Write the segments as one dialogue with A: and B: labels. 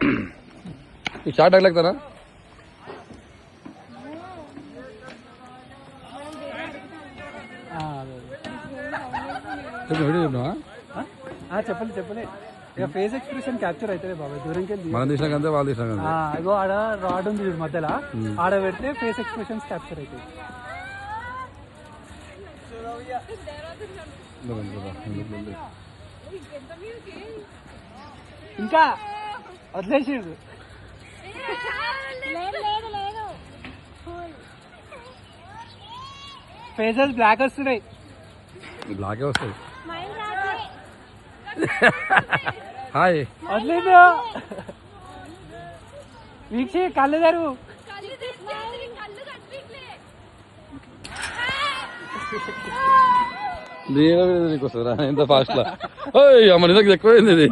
A: ఈ short అగలేస్తారా video చెప్పినావా?
B: చెప్పలే ఇక ఫేస్ ఎక్స్ప్రెషన్ క్యాప్చర్ అవుతుంది బాబా దూరంకి వెళ్ళి
A: మనం తీసినా కంటే వాళ్ళు తీసినా కంటే
B: ఇగో ఆడ రాడ్ ఉంది మధ్యలో ఆడ పెడితే ఫేస్ ఎక్స్ప్రెషన్స్ క్యాప్చర్ అవుతాయి. ఇంకా వదిలేసిండు ఫేసెస్ బ్లాక్ వస్తున్నాయి.
A: బ్లాకే వస్తాయి. హాయ్
B: వదిలేదు వీక్షి కళ్ళు తెరువు.
A: నీకు వస్తుందిరా ఎంత ఫాస్ట్ లా అమ్మ నిజంగా ఎక్కువైంది ఇది.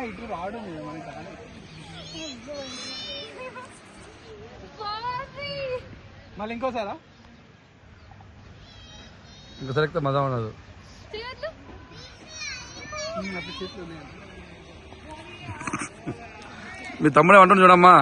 B: ఇటు రావడం మళ్ళీ ఇంకోసారా
A: ఇంకోసారి ఎక్కితే మజా ఉండదు. మీ తమ్ముడే అంటుంది చూడమ్మా.